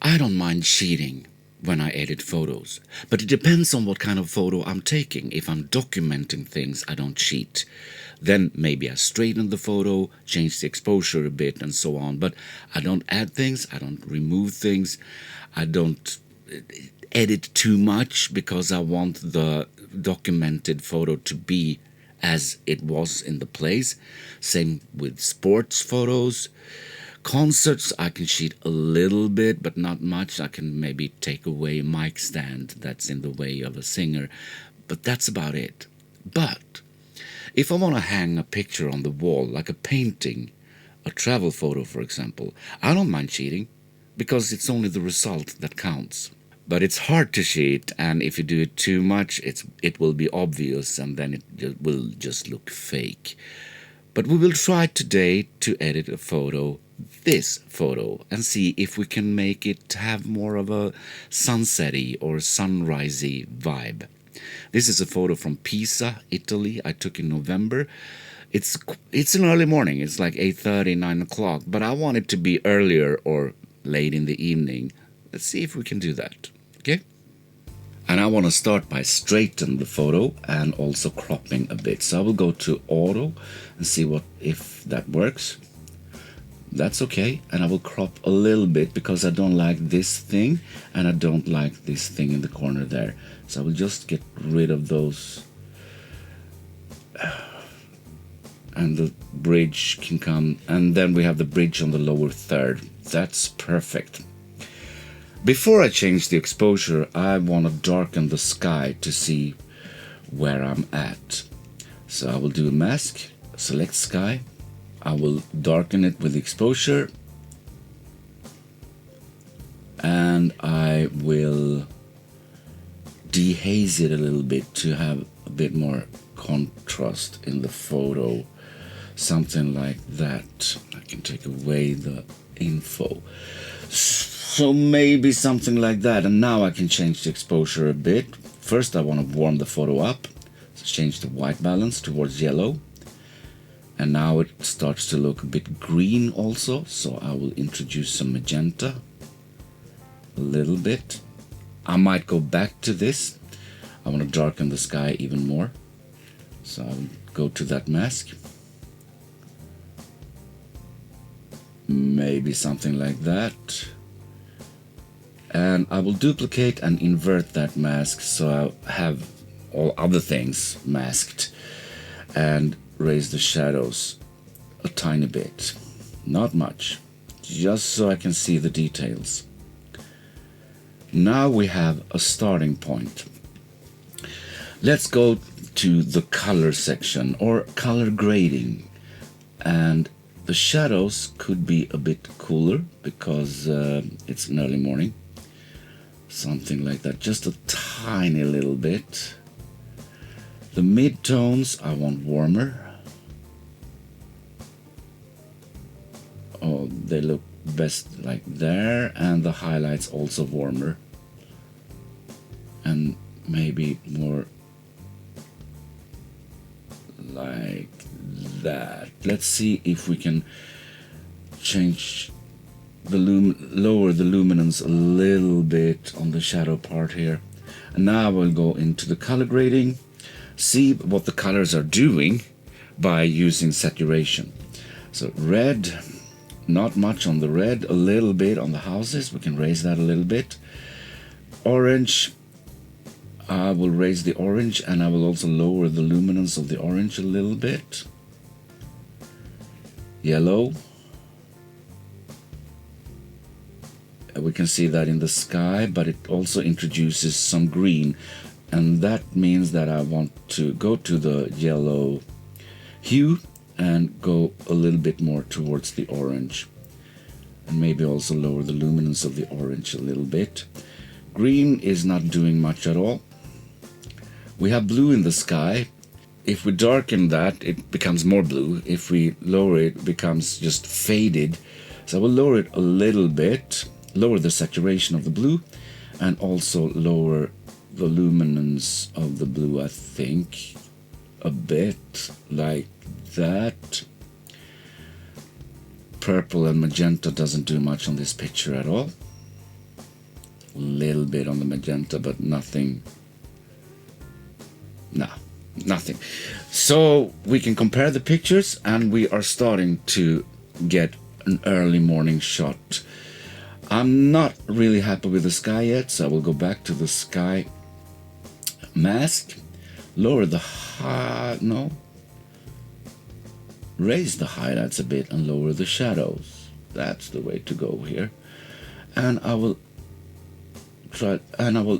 I don't mind cheating when I edit photos, but it depends on what kind of photo I'm taking. If I'm documenting things, I don't cheat. Then maybe I straighten the photo, change the exposure a bit, and so on. But I don't add things, I don't remove things, I don't edit too much because I want the documented photo to be as it was in the place. Same with sports photos. Concerts, I can cheat a little bit, but not much. I can maybe take away a mic stand that's in the way of a singer, but that's about it. But if I want to hang a picture on the wall, like a painting, a travel photo, for example, I don't mind cheating because it's only the result that counts. But it's hard to cheat, and if you do it too much, it will be obvious, and then it will just look fake. But we will try today to edit a photo, this photo, and see if we can make it have more of a sunsetty or sunrisey vibe. This is a photo from Pisa, Italy, I took in November. It's an early morning, it's like 8:30, 9 o'clock, but I want it to be earlier or late in the evening. Let's see if we can do that, okay? And I want to start by straightening the photo and also cropping a bit. So I will go to auto and see if that works. That's okay. And I will crop a little bit because I don't like this thing and I don't like this thing in the corner there. So I will just get rid of those. And the bridge can come. And then we have the bridge on the lower third. That's perfect. Before I change the exposure, I want to darken the sky to see where I'm at. So I will do a mask, select sky, I will darken it with exposure, and I will dehaze it a little bit to have a bit more contrast in the photo. Something like that. I can take away the info. So maybe something like that, and now I can change the exposure a bit. First I want to warm the photo up, so change the white balance towards yellow, and now it starts to look a bit green also, so I will introduce some magenta a little bit. I might go back to this. I want to darken the sky even more, so I'll go to that mask. Maybe something like that. And I will duplicate and invert that mask so I have all other things masked, and raise the shadows a tiny bit, not much, just so I can see the details. Now we have a starting point. Let's go to the color section or color grading, and the shadows could be a bit cooler because it's an early morning. Something like that, just a tiny little bit. The mid-tones I want warmer. Oh, they look best like there, and the highlights also warmer. And maybe more like that. Let's see if we can change lower the luminance a little bit on the shadow part here. And now we'll go into the color grading, see what the colors are doing by using saturation. So red, not much on the red, a little bit on the houses, we can raise that a little bit. Orange, I will raise the orange, and I will also lower the luminance of the orange a little bit. Yellow, we can see that in the sky, but it also introduces some green, and that means that I want to go to the yellow hue and go a little bit more towards the orange, and maybe also lower the luminance of the orange a little bit. Green is not doing much at all. We have blue in the sky. If we darken that, it becomes more blue. If we lower it, it becomes just faded. So I will lower it a little bit, lower the saturation of the blue, and also lower the luminance of the blue, I think, a bit like that. Purple and magenta doesn't do much on this picture at all. A little bit on the magenta, but nothing. No, nothing. So we can compare the pictures, and we are starting to get an early morning shot. I'm not really happy with the sky yet, so I will go back to the sky mask, lower the raise the highlights a bit and lower the shadows. That's the way to go here. And I will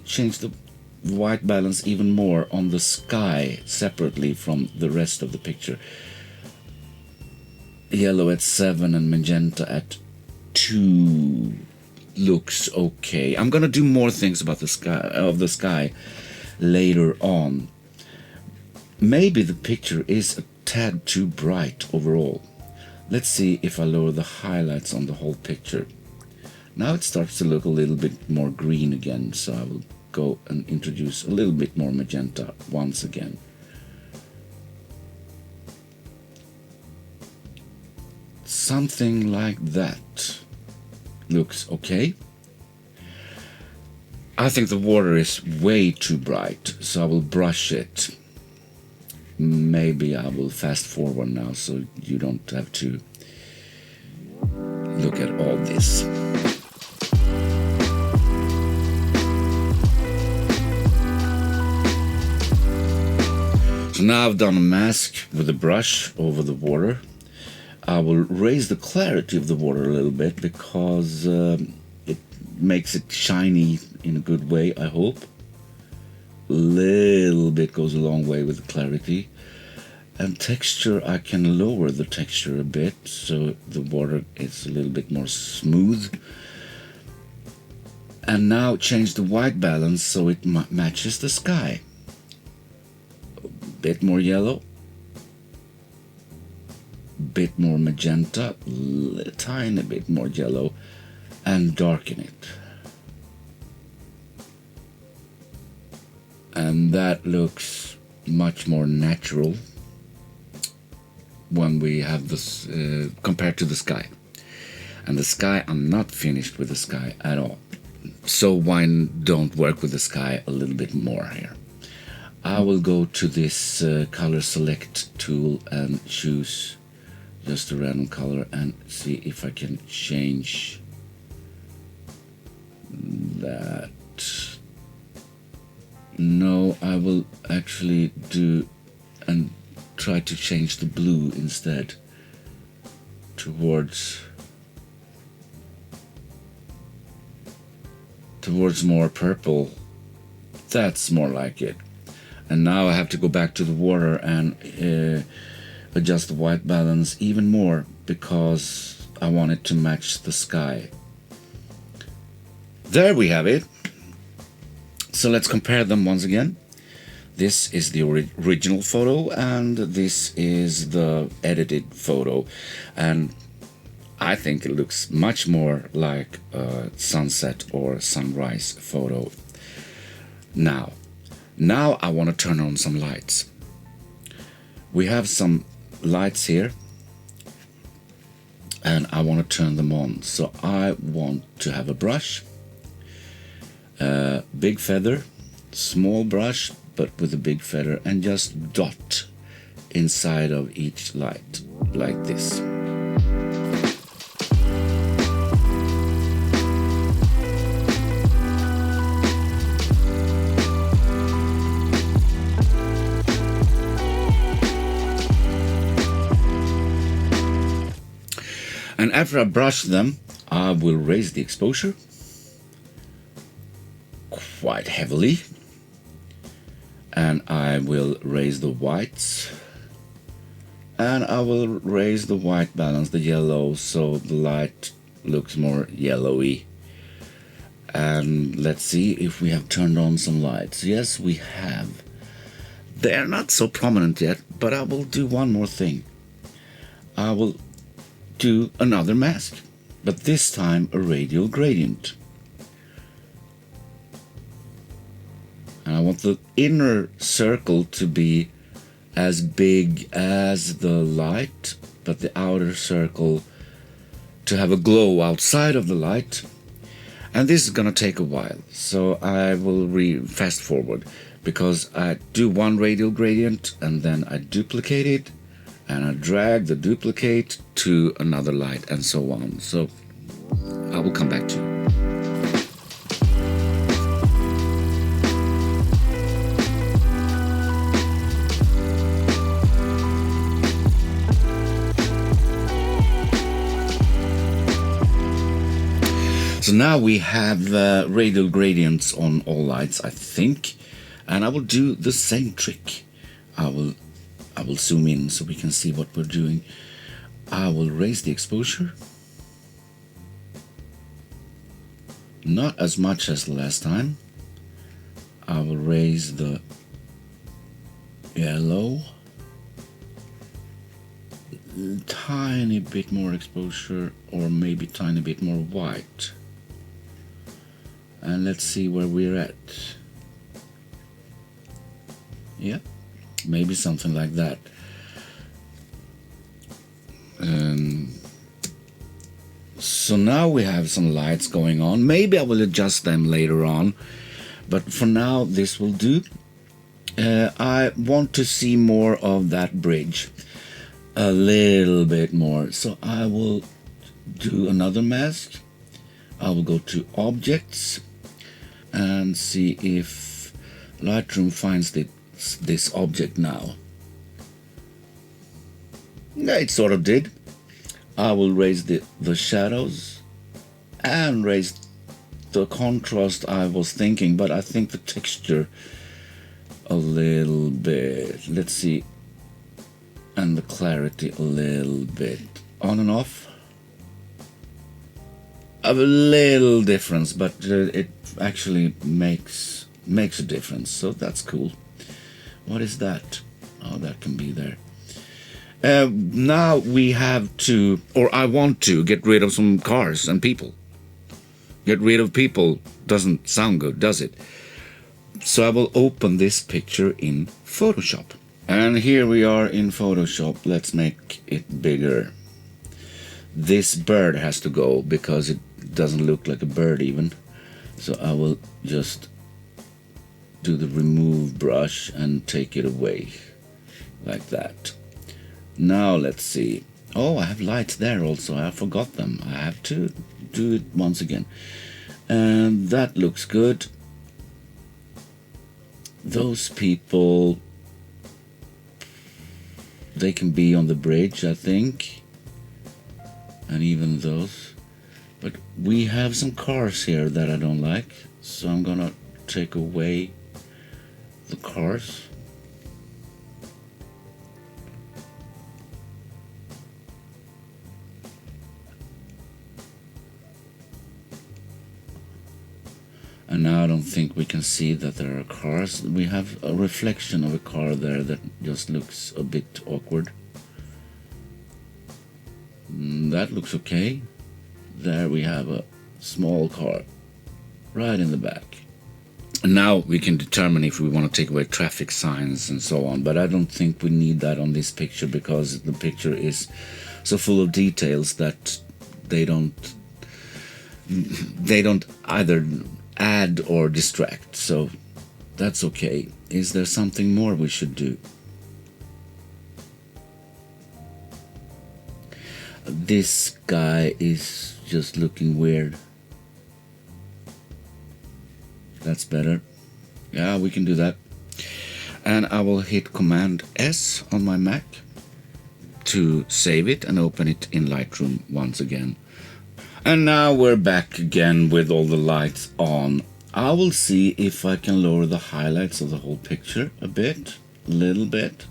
change the white balance even more on the sky separately from the rest of the picture. Yellow at 7 and magenta at 2 looks okay. I'm gonna do more things about the sky later on. Maybe the picture is a tad too bright overall. Let's see if I lower the highlights on the whole picture. Now it starts to look a little bit more green again, so I will go and introduce a little bit more magenta once again. Something like that looks okay. I think the water is way too bright, so I will brush it. Maybe I will fast forward now so you don't have to look at all this. So now I've done a mask with a brush over the water. I will raise the clarity of the water a little bit because it makes it shiny in a good way, I hope. A little bit goes a long way with the clarity. And texture, I can lower the texture a bit so the water is a little bit more smooth. And now change the white balance so it matches the sky. A bit more yellow. Bit more magenta, a tiny bit more yellow, and darken it. And that looks much more natural when we have this compared to the sky. And the sky, I'm not finished with the sky at all. So why don't work with the sky a little bit more here? I will go to this color select tool and choose just a random color and see if I can change that. No, I will actually do and try to change the blue instead towards more purple. That's more like it. And now I have to go back to the water and adjust the white balance even more because I want it to match the sky. There we have it. So let's compare them once again. This is the original photo and this is the edited photo, and I think it looks much more like a sunset or sunrise photo. Now I want to turn on some lights. We have some lights here and I want to turn them on. So I want to have a brush, big feather, small brush but with a big feather, and just dot inside of each light like this. And after I brush them, I will raise the exposure quite heavily. And I will raise the whites. And I will raise the white balance, the yellow, so the light looks more yellowy. And let's see if we have turned on some lights. Yes, we have. They're not so prominent yet, but I will do one more thing. I will do another mask, but this time a radial gradient. And I want the inner circle to be as big as the light, but the outer circle to have a glow outside of the light. And this is gonna take a while, so I will fast forward, because I do one radial gradient and then I duplicate it and I drag the duplicate to another light and so on. So I will come back to you. So now we have radial gradients on all lights, I think, and I will do the same trick. I will zoom in so we can see what we're doing. I will raise the exposure, not as much as the last time. I will raise the yellow, tiny bit more exposure, or maybe tiny bit more white. And let's see where we're at. Yeah, maybe something like that. So now we have some lights going on. Maybe I will adjust them later on, but for now this will do. I want to see more of that bridge, a little bit more. So I will do another mask. I will go to Objects and see if Lightroom finds this object now. Yeah, it sort of did. I will raise the shadows and raise the contrast I was thinking, but I think the texture a little bit. Let's see. And the clarity a little bit. On and off. A little difference, but it actually makes a difference, so that's cool. What is that? Oh, that can be there. Now we have to, or I want to, get rid of some cars and people. Get rid of people doesn't sound good, does it? So I will open this picture in Photoshop. And here we are in Photoshop. Let's make it bigger. This bird has to go because it doesn't look like a bird even. So I will just do the remove brush and take it away like that. Now let's see. Oh, I have lights there also. I forgot them. I have to do it once again. And that looks good. Those people, they can be on the bridge, I think. And even those. But we have some cars here that I don't like. So I'm gonna take away the cars. And now I don't think we can see that there are cars. We have a reflection of a car there that just looks a bit awkward. That looks okay. There we have a small car right in the back. And now we can determine if we want to take away traffic signs and so on, but I don't think we need that on this picture because the picture is so full of details that they don't either add or distract, so that's okay. Is there something more we should do? This guy is just looking weird. That's better. Yeah, we can do that. And I will hit Command S on my Mac to save it and open it in Lightroom once again. And now we're back again with all the lights on. I will see if I can lower the highlights of the whole picture a little bit.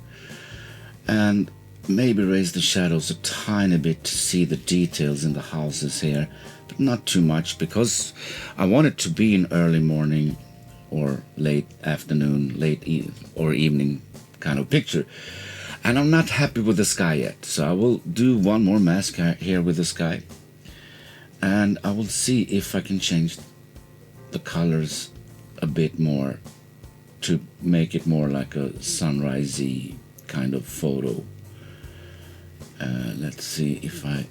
And maybe raise the shadows a tiny bit to see the details in the houses here. But not too much because I want it to be an early morning or late afternoon, or evening kind of picture. And I'm not happy with the sky yet. So I will do one more mask here with the sky. And I will see if I can change the colors a bit more to make it more like a sunrisey kind of photo. Let's see if I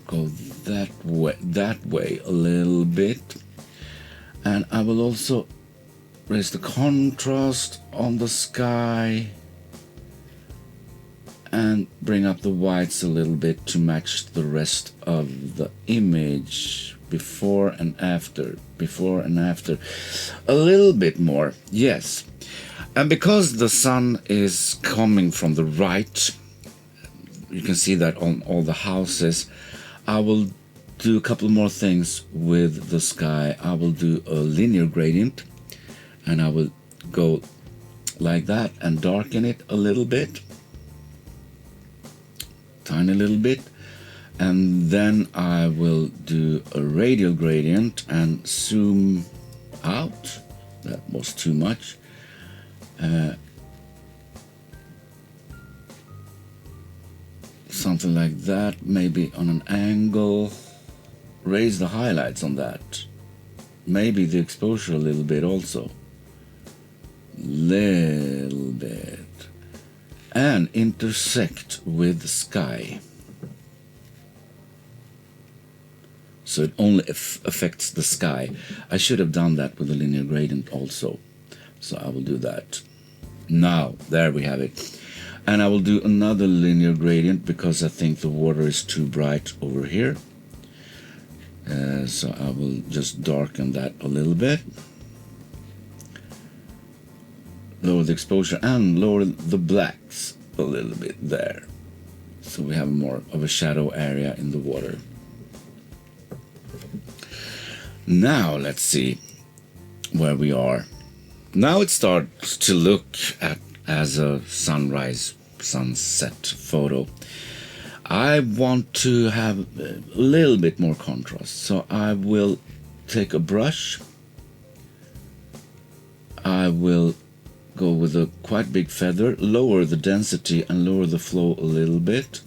go that way a little bit. And I will also raise the contrast on the sky and bring up the whites a little bit to match the rest of the image. Before and after, a little bit more, yes. And because the sun is coming from the right, you can see that on all the houses, I will do a couple more things with the sky. I will do a linear gradient, and I will go like that and darken it a little bit, tiny little bit. And then I will do a radial gradient and zoom out. That was too much. Something like that, maybe on an angle. Raise the highlights on that. Maybe the exposure a little bit also. Little bit. And intersect with the sky. So it only affects the sky. I should have done that with a linear gradient also. So I will do that. Now, there we have it. And I will do another linear gradient because I think the water is too bright over here. So I will just darken that a little bit. Lower the exposure and lower the blacks a little bit there. So we have more of a shadow area in the water. Now let's see where we are. Now it starts to look as a sunset photo. I want to have a little bit more contrast, so I will take a brush. I will go with a quite big feather, lower the density and lower the flow a little bit.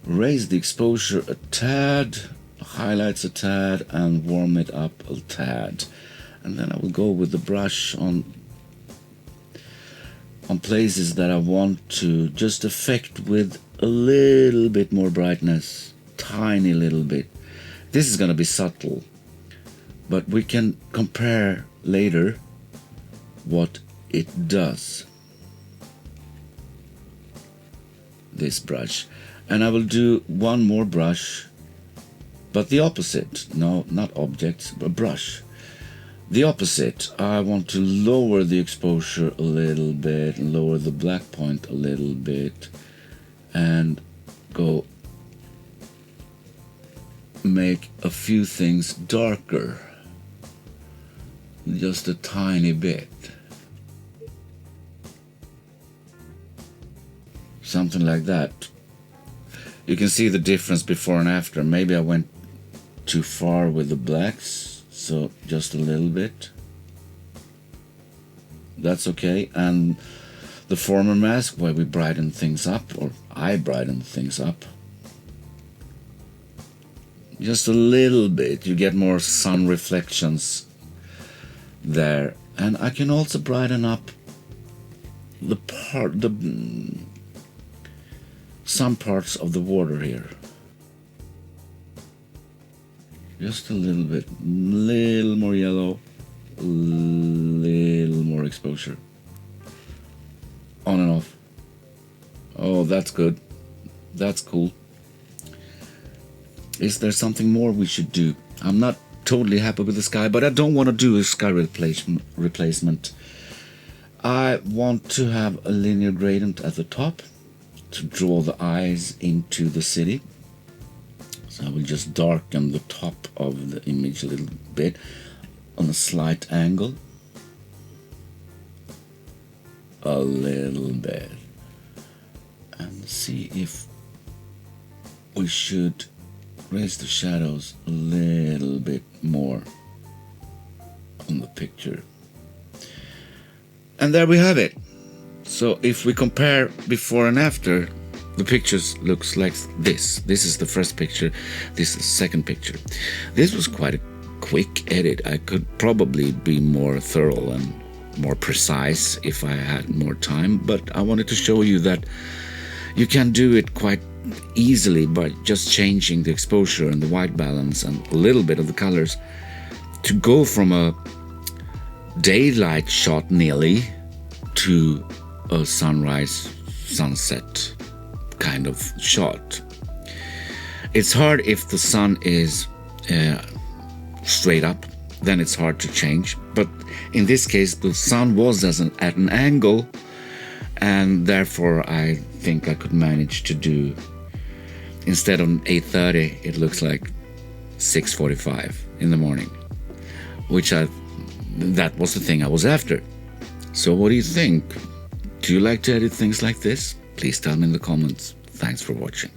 Raise the exposure a tad, highlights a tad, and warm it up a tad. And then I will go with the brush on places that I want to just affect with a little bit more brightness, tiny little bit. This is going to be subtle, but we can compare later what it does. This brush. And I will do one more brush, but the opposite. No, not objects, but brush. The opposite. I want to lower the exposure a little bit, and lower the black point a little bit, and go make a few things darker. Just a tiny bit. Something like that. You can see the difference before and after. Maybe I went too far with the blacks, so just a little bit. That's okay. And the former mask, where we brighten things up, or I brighten things up, just a little bit. You get more sun reflections there. And I can also brighten up some parts of the water here. Just a little bit, little more yellow, little more exposure. On and off. Oh, that's good. That's cool. Is there something more we should do? I'm not totally happy with the sky, but I don't want to do a sky replacement. I want to have a linear gradient at the top to draw the eyes into the city. So I will just darken the top of the image a little bit on a slight angle. A little bit. And see if we should raise the shadows a little bit more on the picture. And there we have it. So if we compare before and after, the pictures looks like this. This is the first picture. This is the second picture. This was quite a quick edit. I could probably be more thorough and more precise if I had more time, but I wanted to show you that you can do it quite easily by just changing the exposure and the white balance and a little bit of the colors to go from a daylight shot nearly to a sunrise, sunset kind of shot. It's hard if the sun is straight up, then it's hard to change. But in this case, the sun was at an angle, and therefore I think I could manage to do, instead of 8:30, it looks like 6:45 in the morning, that was the thing I was after. So what do you think? Do you like to edit things like this? Please tell me in the comments. Thanks for watching.